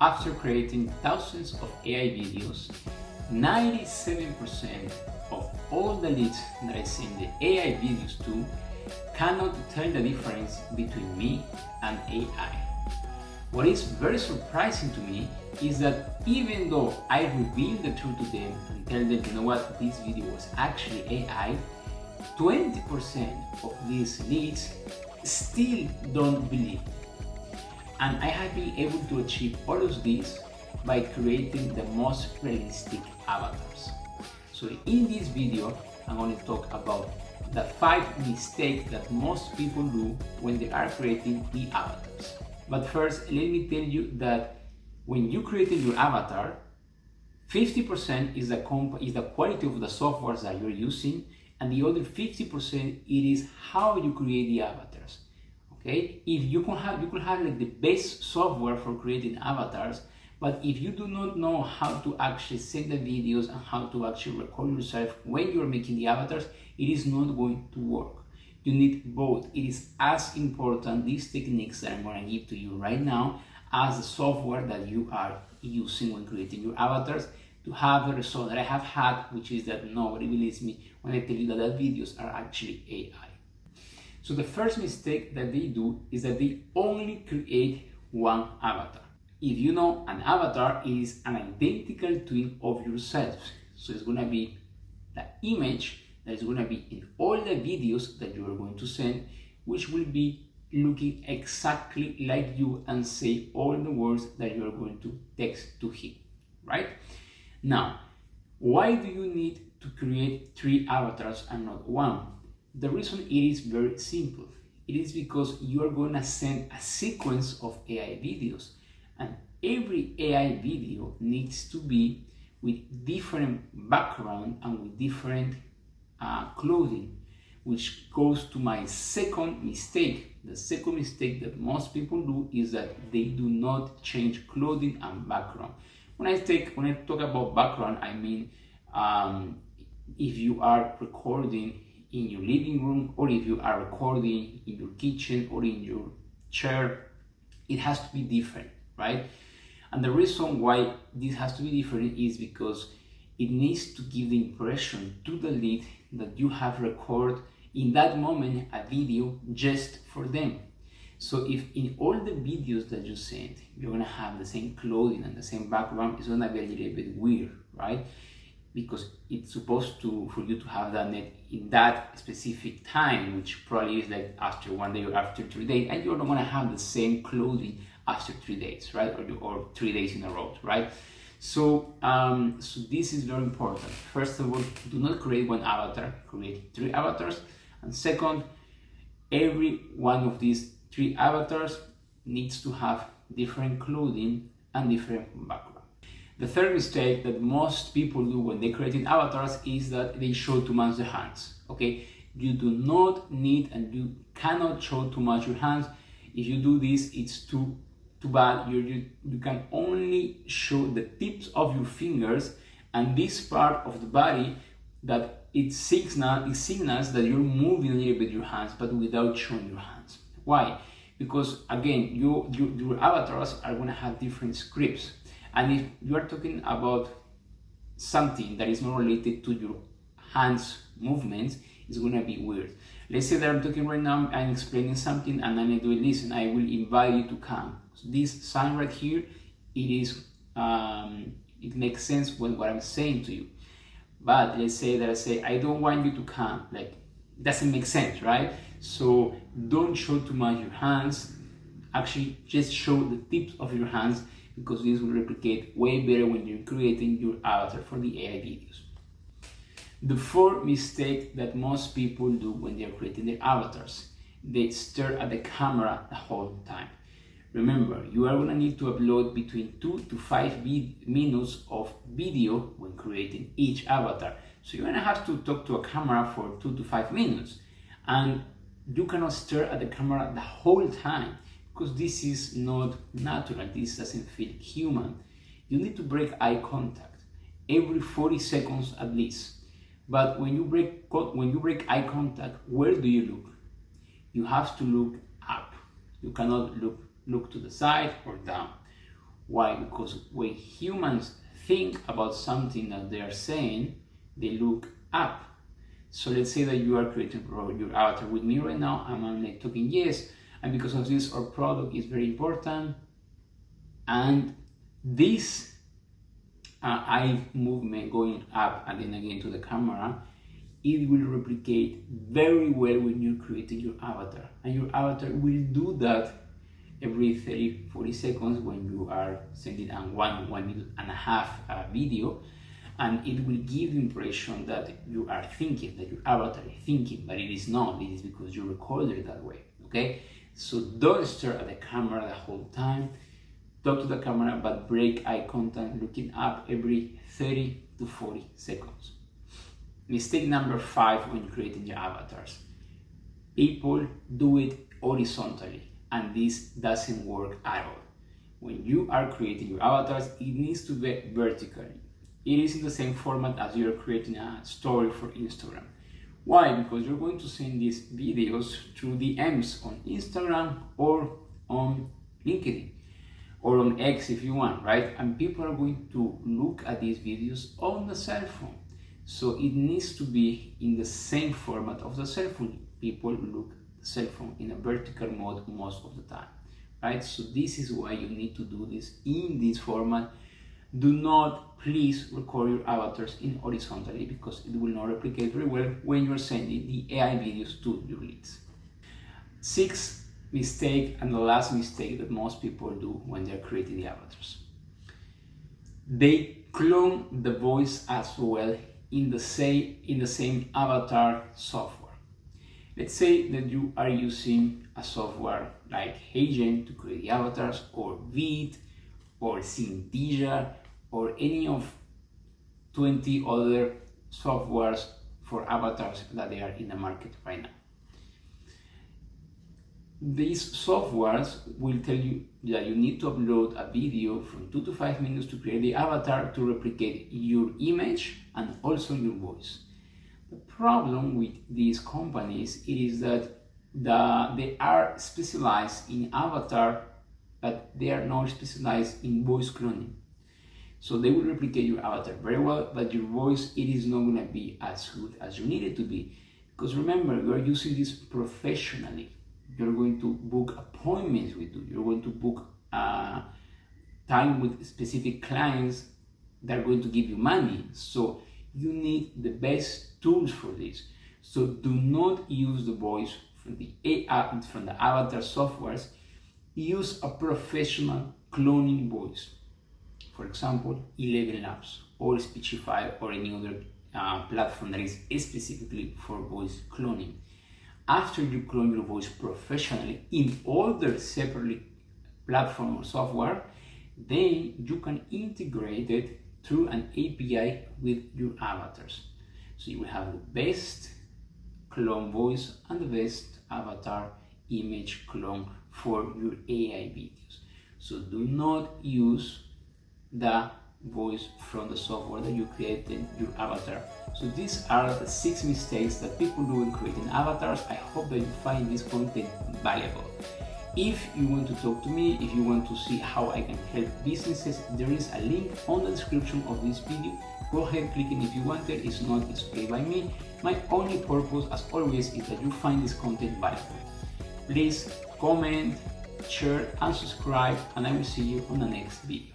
after creating thousands of AI videos, 97% of all the leads that I send the AI videos to cannot tell the difference between me and AI. What is very surprising to me is that even though I reveal the truth to them and tell them, you know what, this video was actually AI, 20% of these leads still don't believe. And I have been able to achieve all of this by creating the most realistic avatars. So in this video, I'm going to talk about the 5 mistakes that most people do when they are creating the avatars. But first, let me tell you that when you creating your avatar, 50% is the quality of the software that you're using, and the other 50% it is how you create the avatars. Okay, if you could have like the best software for creating avatars, but if you do not know how to actually send the videos and how to actually record yourself when you're making the avatars, it is not going to work. You need both. It is as important, these techniques that I'm going to give to you right now, as the software that you are using when creating your avatars to have the result that I have had, which is that nobody believes me when I tell you that the videos are actually AI. So the first mistake that they do is that they only create one avatar. If you know, an avatar is an identical twin of yourself. So it's going to be the image that is going to be in all the videos that you are going to send, which will be looking exactly like you and say all the words that you are going to text to him, right? Now, why do you need to create 3 avatars and not 1? The reason it is very simple. It is because you are going to send a sequence of AI videos, and every AI video needs to be with different background and with different clothing, which goes to my second mistake. The second mistake that most people do is that they do not change clothing and background. When I talk about background, I mean if you are recording in your living room, or if you are recording in your kitchen or in your chair, it has to be different, right? And the reason why this has to be different is because it needs to give the impression to the lead that you have recorded in that moment a video just for them. So if in all the videos that you send, you're gonna have the same clothing and the same background, it's gonna be a little bit weird, right? Because it's supposed for you to have that net in that specific time, which probably is like after 1 day or after 3 days, and you're not gonna have the same clothing after 3 days, right? Or 3 days in a row, right? So this is very important. First of all, do not create 1 avatar, create 3 avatars. And second, every one of these 3 avatars needs to have different clothing and different background. The third mistake that most people do when they're creating avatars is that they show too much their hands, okay? You do not need and you cannot show too much your hands. If you do this, it's too bad. You can only show the tips of your fingers and this part of the body that it signals that you're moving a little bit your hands, but without showing your hands. Why? Because again, your avatars are going to have different scripts, and if you are talking about something that is not related to your hands movements, it's going to be weird. Let's say that I'm talking right now, I'm explaining something, and I'm doing listen, I will invite you to come. So this sign right here, it makes sense with what I'm saying to you. But let's say that I say, I don't want you to come, like, doesn't make sense, right? So don't show too much your hands. Actually, just show the tips of your hands, because this will replicate way better when you're creating your avatar for the AI videos. The 4th mistake that most people do when they're creating their avatars, they stare at the camera the whole time. Remember, you are going to need to upload between 2 to 5 minutes of video when creating each avatar. So you're going to have to talk to a camera for 2 to 5 minutes. And you cannot stare at the camera the whole time, because this is not natural. This doesn't feel human. You need to break eye contact every 40 seconds at least. But when you break eye contact, where do you look? You have to look up. You cannot look to the side or down. Why? Because when humans think about something that they are saying, they look up. So let's say that you are creating your avatar with me right now, I'm like talking yes, and because of this, our product is very important, and this eye movement going up and then again to the camera, it will replicate very well when you're creating your avatar, and your avatar will do that every 30-40 seconds when you are sending a 1.5 minute video, and it will give the impression that you are thinking, that your avatar is thinking, but it is not. It is because you recorded it that way. Okay, so don't stare at the camera the whole time. Talk to the camera, but break eye contact looking up every 30-40 seconds. Mistake number 5 when creating your avatars. People do it horizontally, and this doesn't work at all. When you are creating your avatars, it needs to be vertically. It is in the same format as you're creating a story for Instagram. Why? Because you're going to send these videos through DMs on Instagram or on LinkedIn or on X if you want, right? And people are going to look at these videos on the cell phone. So it needs to be in the same format of the cell phone. People look at the cell phone in a vertical mode most of the time, right? So this is why you need to do this in this format. Do not please record your avatars in horizontally, because it will not replicate very well when you're sending the AI videos to your leads. 6th mistake, and the last mistake that most people do when they're creating the avatars. They clone the voice as well in the same avatar software. Let's say that you are using a software like Agent to create the avatars, or Vid, or Synthesia, or any of 20 other softwares for avatars that they are in the market right now. These softwares will tell you that you need to upload a video from 2 to 5 minutes to create the avatar to replicate your image and also your voice. The problem with these companies is that they are specialized in avatar, but they are not specialized in voice cloning. So they will replicate your avatar very well, but your voice, it is not going to be as good as you need it to be. Because remember, you are using this professionally. You're going to book appointments with you. You're going to book time with specific clients that are going to give you money. So you need the best tools for this. So do not use the voice from the avatar softwares. Use a professional cloning voice. For example, 11 Labs or Speechify or any other platform that is specifically for voice cloning. After you clone your voice professionally in other separately platform or software, then you can integrate it through an API with your avatars. So you will have the best clone voice and the best avatar image clone for your AI videos. So do not use the voice from the software that you created your avatar. So these are the 6 mistakes that people do in creating avatars. I hope that you find this content valuable. If you want to talk to me, if you want to see how I can help businesses, there is a link on the description of this video. Go ahead, click it if you want it. It's not paid by me. My only purpose, as always, is that you find this content valuable. Please comment, share, and subscribe, and I will see you on the next video.